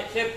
sip.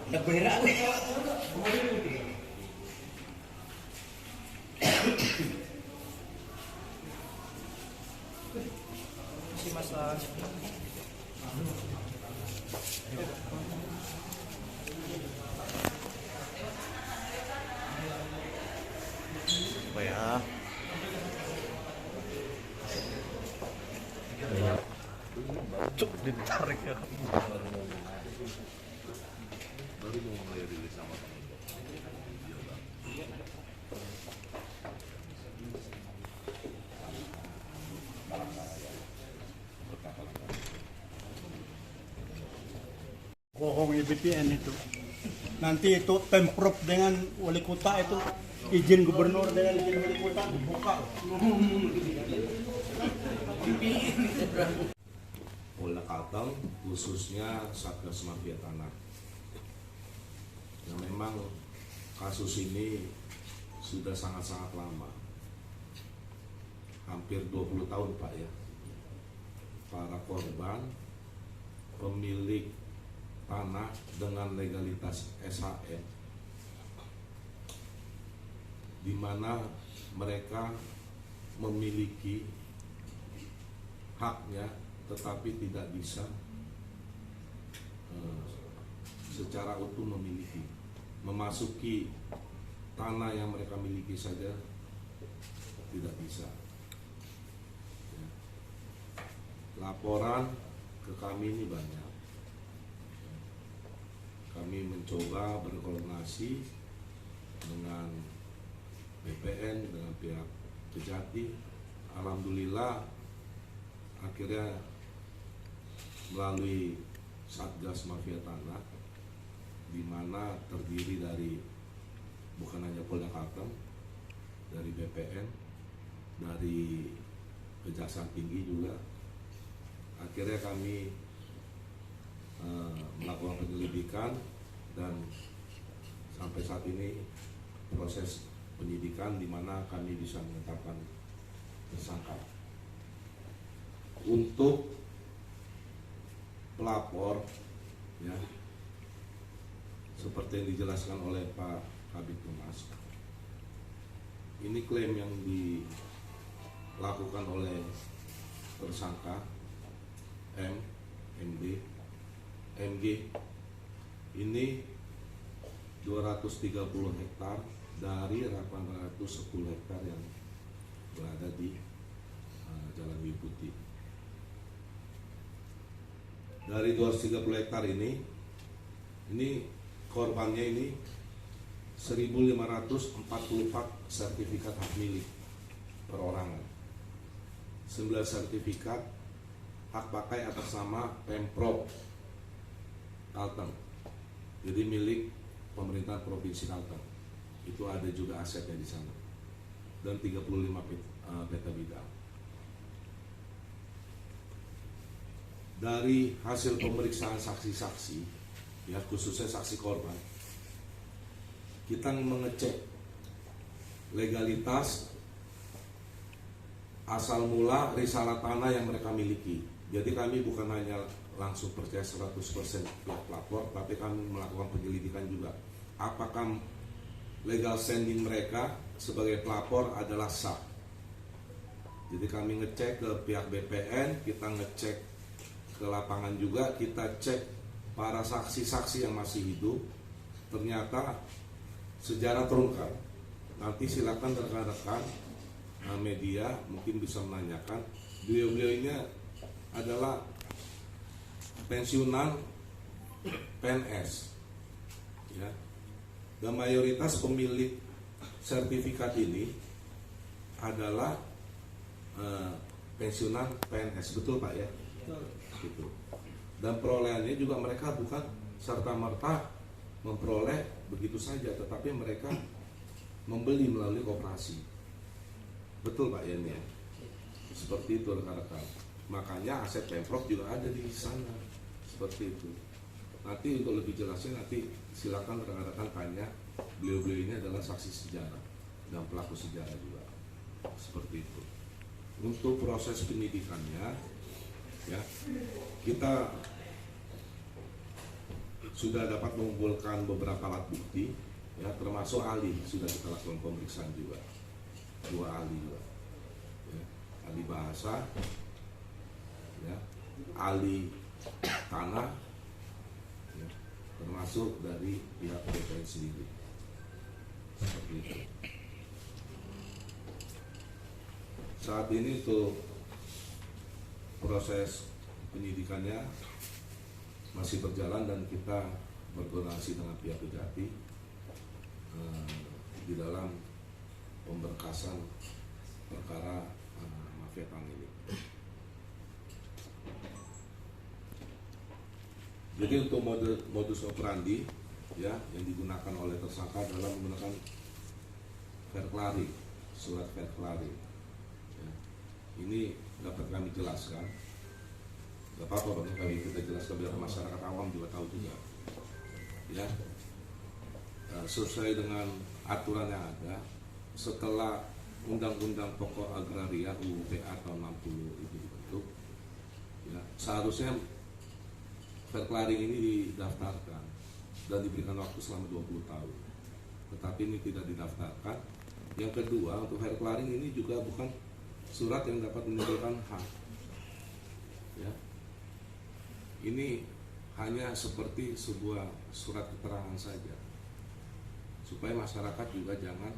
Nagberak gue. Si Mas Las. Apa ya? Cuk ditarik ya. Baru mau mulai rilis sama temen. Bohong BPN itu. Nanti itu Pemprov dengan wali kota itu izin gubernur dengan izin wali kota dibuka. Polda Kalteng khususnya Satgas Mafia Tanah. Yang memang kasus ini sudah sangat-sangat lama. Hampir 20 tahun Pak ya. Para korban pemilik tanah dengan legalitas SHM, di mana mereka memiliki haknya tetapi tidak bisa secara utuh memasuki tanah yang mereka miliki saja tidak bisa. Ya. Laporan ke kami ini banyak. Kami mencoba berkoordinasi dengan BPN, dengan pihak Kejati. Alhamdulillah akhirnya melalui Satgas Mafia Tanah, di mana terdiri dari bukan hanya Polda Kalteng, dari BPN, dari Kejaksaan Tinggi juga. Akhirnya kami melakukan penyelidikan dan sampai saat ini proses penyidikan di mana kami bisa menetapkan tersangka. Untuk pelapor ya, seperti yang dijelaskan oleh Pak Kabid Humas, ini klaim yang dilakukan oleh tersangka MG ini 230 hektar dari 810 hektar yang berada di Jalan Wibuti. Dari 230 hektar ini korbannya ini 1.544 sertifikat hak milik perorangan, 9 sertifikat hak pakai atas nama Pemprov Kalteng, jadi milik pemerintah Provinsi Kalteng. Itu ada juga asetnya di sana, dan 35 peta bidang. Dari hasil pemeriksaan saksi-saksi, ya khususnya saksi korban, kita mengecek legalitas asal mula risalah tanah yang mereka miliki. Jadi kami bukan hanya langsung percaya 100% pihak pelapor, tapi kami melakukan penyelidikan juga. Apakah legal standing mereka sebagai pelapor adalah sah. Jadi kami ngecek ke pihak BPN, kita ngecek ke lapangan juga, kita cek para saksi-saksi yang masih hidup. Ternyata sejarah terungkap. Nanti silakan rekan-rekan media mungkin bisa menanyakan, beliau-beliau ini adalah pensiunan PNS ya, dan mayoritas pemilik sertifikat ini adalah pensiunan PNS, betul Pak ya? Gitu. Dan perolehannya juga mereka bukan serta-merta memperoleh begitu saja, tetapi mereka membeli melalui koperasi, betul Pak ya? Seperti itu rekan-rekan. Makanya aset Pemprov juga ada di sana, seperti itu. Nanti untuk lebih jelasnya nanti silakan rekan-rekan tanya, beliau-beliau ini adalah saksi sejarah dan pelaku sejarah juga, seperti itu. Untuk proses penyidikannya, ya kita sudah dapat mengumpulkan beberapa alat bukti, ya termasuk ahli sudah kita lakukan pemeriksaan juga, 2 ahli juga, ya, ahli bahasa, ya, ahli tanah, ya, termasuk dari pihak BPN sendiri. Seperti itu. Saat ini untuk proses penyidikannya masih berjalan dan kita berkoordinasi dengan pihak Kejati di dalam pemberkasan perkara mafia tanah ini. Jadi untuk modus operandi, ya, yang digunakan oleh tersangka adalah menggunakan verklari, surat verklari. Ini dapat kami jelaskan, gak apa-apa Bang, kita jelaskan biar masyarakat awam juga tahu juga, ya. Sesuai dengan aturan yang ada, setelah Undang-Undang Pokok Agraria UU-PA tahun 60 itu dibentuk, ya, seharusnya verklaring ini didaftarkan dan diberikan waktu selama 20 tahun, tetapi ini tidak didaftarkan. Yang kedua, untuk verklaring ini juga bukan surat yang dapat menimbulkan hak, ya. Ini hanya seperti sebuah surat keterangan saja, supaya masyarakat juga jangan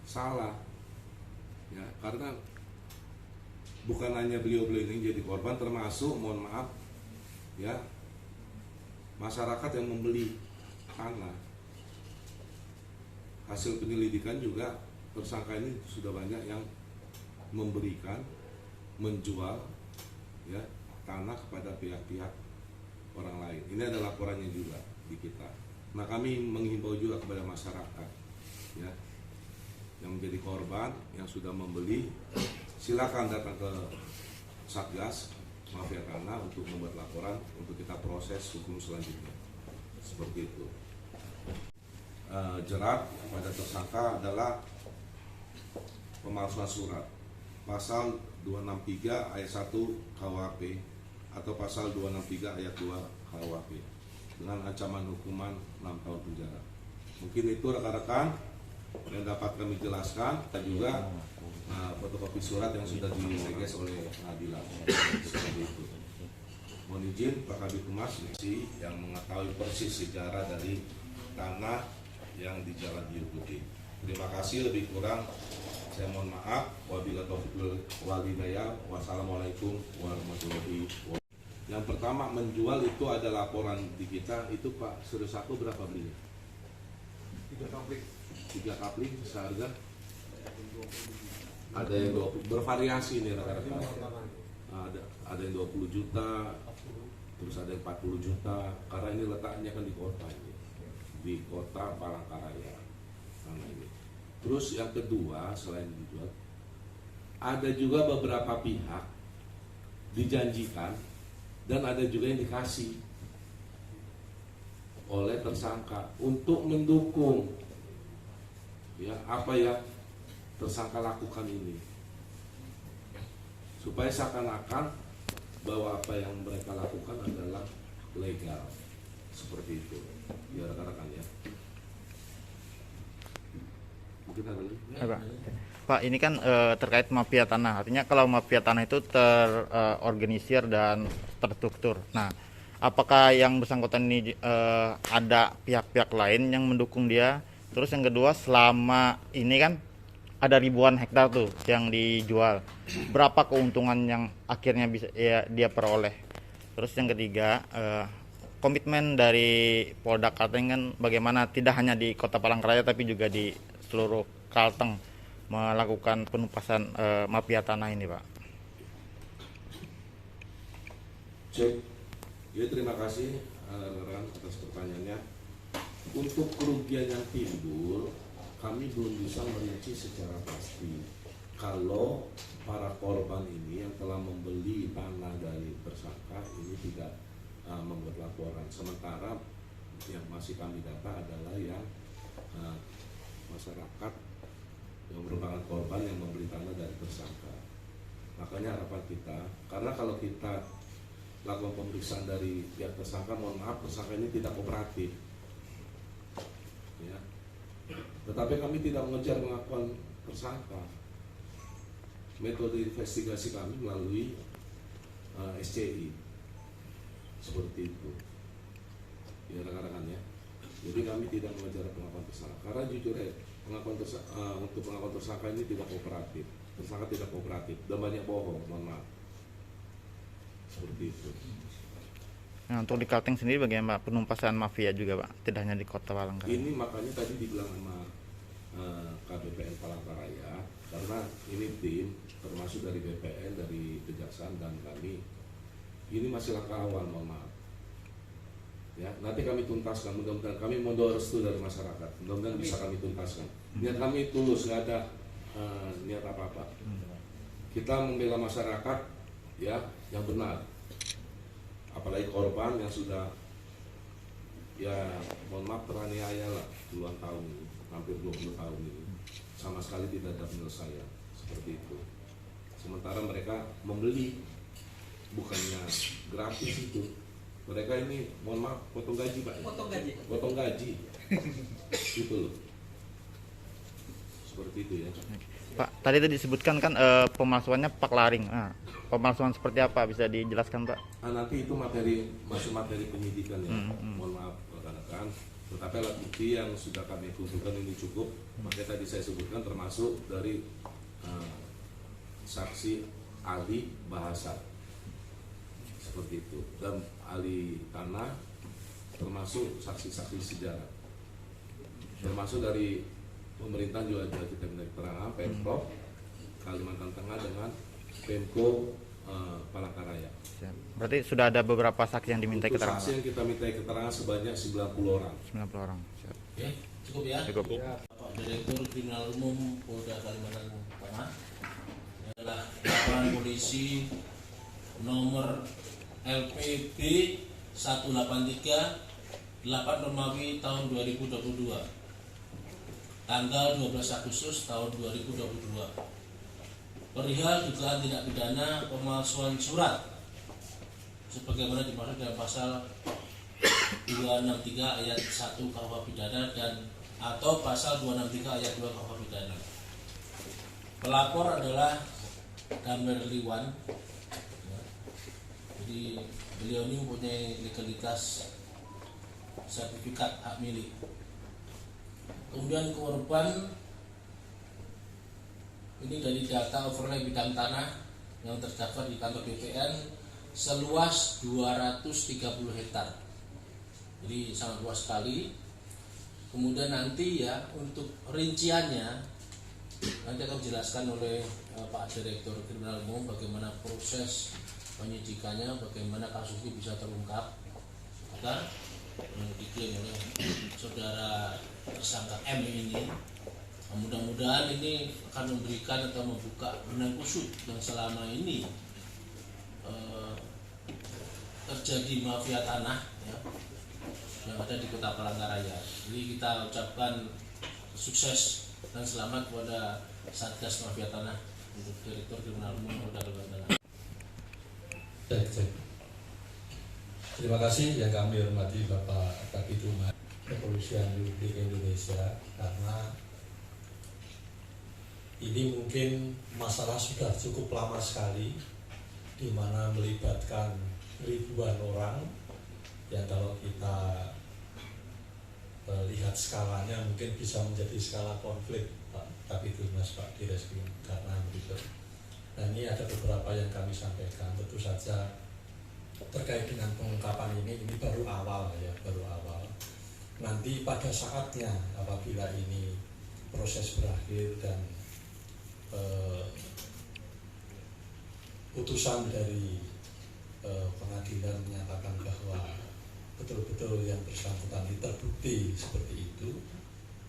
salah, ya, karena bukan hanya beliau-beliau ini jadi korban, termasuk mohon maaf, ya, masyarakat yang membeli tanah. Hasil penyelidikan juga tersangka ini sudah banyak yang memberikan, menjual, ya, tanah kepada pihak-pihak orang lain. Ini ada laporannya juga di kita. Nah, kami menghimbau juga kepada masyarakat, ya, yang menjadi korban, yang sudah membeli, silakan datang ke Satgas Mafia Tanah untuk membuat laporan untuk kita proses hukum selanjutnya. Seperti itu. Jerat pada tersangka adalah pemalsuan surat, pasal 263 ayat 1 KUHP atau pasal 263 ayat 2 KUHP dengan ancaman hukuman 6 tahun penjara. Mungkin itu rekan-rekan yang dapat kami jelaskan, dan juga fotokopi surat yang sudah direges oleh pengadilan. Seperti itu. Mohon izin Pak Kabid Humas yang mengetahui persis sejarah dari tanah yang di Jalan Diukuti. Terima kasih, lebih kurang saya mohon maaf. Wabillahi taufiq wal hidayah. Wassalamualaikum warahmatullahi wabarakatuh. Yang pertama, menjual itu ada laporan di kita. Itu Pak Suryosako berapa belinya? 3 kapling seharga. Ada yang 20, bervariasi nih rekan-rekan. Ada yang 20 juta, terus ada yang 40 juta. Karena ini letaknya kan di kota ini, di kota Palangkaraya. Nah, ini. Terus yang kedua, selain dijual, ada juga beberapa pihak dijanjikan dan ada juga yang dikasih oleh tersangka untuk mendukung, ya, apa yang tersangka lakukan ini, supaya seakan-akan bahwa apa yang mereka lakukan adalah legal. Seperti itu, ya rekan-rekan, ya. Mungkin ada lagi. Ya. Pak, ini kan terkait mafia tanah. Artinya kalau mafia tanah itu terorganisir dan terstruktur. Nah, apakah yang bersangkutan ini ada pihak-pihak lain yang mendukung dia? Terus yang kedua, selama ini kan ada ribuan hektar tuh yang dijual. Berapa keuntungan yang akhirnya bisa ya, dia peroleh? Terus yang ketiga, komitmen dari Polda Kalteng kan bagaimana tidak hanya di Kota Palangkaraya tapi juga di seluruh Kalteng melakukan penumpasan mafia tanah ini, Pak. Cek. Ya, terima kasih rekan atas pertanyaannya. Untuk kerugian yang timbul, kami belum bisa merinci secara pasti. Kalau para korban ini yang telah membeli tanah dari tersangka ini tidak membuat laporan, sementara yang masih kami data adalah yang masyarakat yang merupakan korban yang membeli tanah dari tersangka. makanya harapan kita, karena kalau kita lakukan pemeriksaan dari pihak tersangka, mohon maaf tersangka ini tidak kooperatif, ya. Tetapi kami tidak mengejar pengakuan tersangka. Metode investigasi kami melalui SCI, seperti itu, ya rekan-rekan ya. Jadi kami tidak mengejar pengakuan tersangka, karena jujur untuk pengakuan tersangka ini tidak kooperatif. Tersangka tidak kooperatif dan banyak bohong, mohon maaf. Seperti itu. Nah, untuk di Kalteng sendiri bagaimana Pak? Penumpasan mafia juga Pak, tidak hanya di Kota Palangkaraya. Ini makanya tadi dibilang sama KBPN Palangkaraya, karena ini tim termasuk dari BPN, dari Kejaksaan dan kami. Ini masih langkah awal, mohon maaf. Ya, nanti kami tuntaskan, mudah-mudahan kami mohon restu dari masyarakat, mudah-mudahan bisa kami tuntaskan. Niat kami tulus, nggak ada niat apa-apa. Kita membela masyarakat ya yang benar, apalagi korban yang sudah ya mohon maaf teraniaya lah puluhan tahun, hampir 20 tahun ini, sama sekali tidak ada penyelesaian, seperti itu. Sementara mereka membeli, bukannya gratis itu. Mereka ini mohon maaf potong gaji Pak, potong gaji gitu loh, seperti itu ya Pak. Tadi disebutkan kan pemalsuannya Pak Laring. Nah, pemalsuan seperti apa bisa dijelaskan Pak? Nanti itu masuk materi penyidikan ya. Mohon maaf rekan-rekan, tetapi alat bukti yang sudah kami kumpulkan ini cukup. Makanya tadi saya sebutkan termasuk dari saksi ahli bahasa, seperti itu, dan ahli tanah, termasuk saksi-saksi sejarah, termasuk dari pemerintah juga kita minta keterangan, Pemprov Kalimantan Tengah dengan Pemko Palangkaraya. Berarti sudah ada beberapa saksi yang diminta Untuk keterangan. saksi yang kita minta keterangan sebanyak 90 orang. 90 orang. Siap. Oke, cukup ya. Cukup. Bapak Direktur Kriminal Umum Polda Kalimantan Tengah. Ini adalah laporan polisi nomor LPB 183 8 Romawi tahun 2022. Tanggal 12 Agustus tahun 2022. Perihal dugaan tindak pidana pemalsuan surat sebagaimana dimaksud dalam pasal 263 ayat 1 KUH pidana dan atau pasal 263 ayat 2 KUH pidana. Pelapor adalah Damer Liwan. Ya. Jadi beliau ini mempunyai legalitas sertifikat hak milik. Kemudian korban ini dari data overlay bidang tanah yang terdaftar di kantor BPN seluas 230 hektar. Jadi sangat luas sekali. Kemudian nanti ya untuk rinciannya nanti akan dijelaskan oleh Pak Direktur Kriminal Umum bagaimana proses penyidikannya, bagaimana kasus ini bisa terungkap agar diklaim oleh saudara tersangka M ini. Mudah-mudahan ini akan memberikan atau membuka benang kusut yang selama ini terjadi mafia tanah ya, yang ada di Kota Palangkaraya. Jadi kita ucapkan sukses dan selamat kepada Satgas Mafia Tanah untuk Direktur Kriminal Umum Polda Kalimantan Tengah. Cek. Terima kasih yang kami hormati Bapak Kabid Humas Kepolisian Republik Indonesia, karena ini mungkin masalah sudah cukup lama sekali, di mana melibatkan ribuan orang yang kalau kita lihat skalanya mungkin bisa menjadi skala konflik Pak Kabid Humas, Pak Direskrim, karena begitu. Dan ini ada beberapa yang kami sampaikan, tentu saja terkait dengan pengungkapan ini baru awal ya, baru awal. Nanti pada saatnya apabila ini proses berakhir dan putusan dari pengadilan menyatakan bahwa betul-betul yang bersangkutan ini terbukti seperti itu,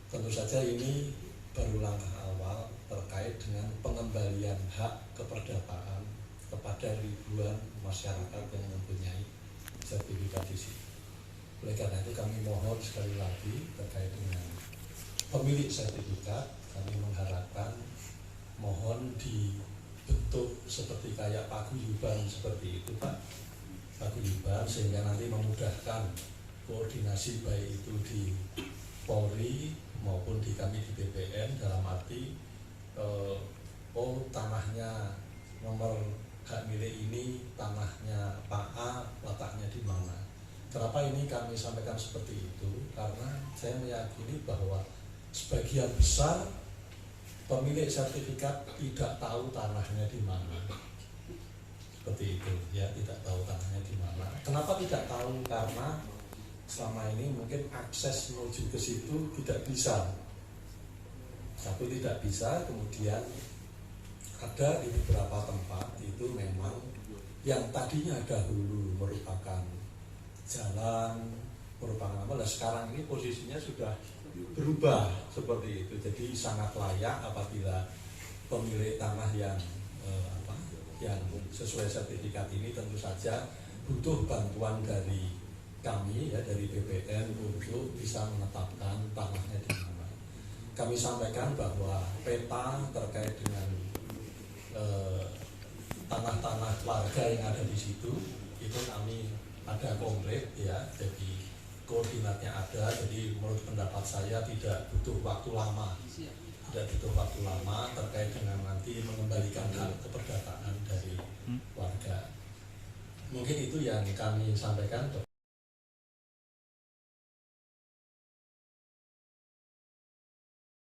tentu saja ini baru langkah awal terkait dengan pengembalian hak keperdataan kepada ribuan masyarakat yang mempunyai sertifikat di sini. Oleh karena itu kami mohon sekali lagi terkait dengan pemilik sertifikat, kami mengharapkan mohon dibentuk seperti kayak paguyuban seperti itu Pak, paguyuban, sehingga nanti memudahkan koordinasi baik itu di Polri maupun di kami di BPN, dalam arti tanahnya nomor hak milik ini, tanahnya Pak A, letaknya di mana. Kenapa ini kami sampaikan seperti itu? Karena saya meyakini bahwa sebagian besar pemilik sertifikat tidak tahu tanahnya di mana. Seperti itu ya, tidak tahu tanahnya di mana. Kenapa tidak tahu? Karena selama ini mungkin akses menuju ke situ tidak bisa. Satu, tidak bisa, kemudian ada di beberapa tempat itu memang yang tadinya dahulu merupakan jalan, merupakan apa, sekarang ini posisinya sudah berubah seperti itu. Jadi sangat layak apabila pemilik tanah yang yang sesuai sertifikat ini tentu saja butuh bantuan dari kami ya, dari BPN untuk bisa menetapkan tanahnya di mana. Kami sampaikan bahwa peta terkait dengan tanah-tanah warga yang ada di situ itu kami ada komplit ya, jadi koordinatnya ada. Jadi menurut pendapat saya tidak butuh waktu lama, terkait dengan nanti mengembalikan hak keperdataan dari warga. Mungkin itu yang kami sampaikan.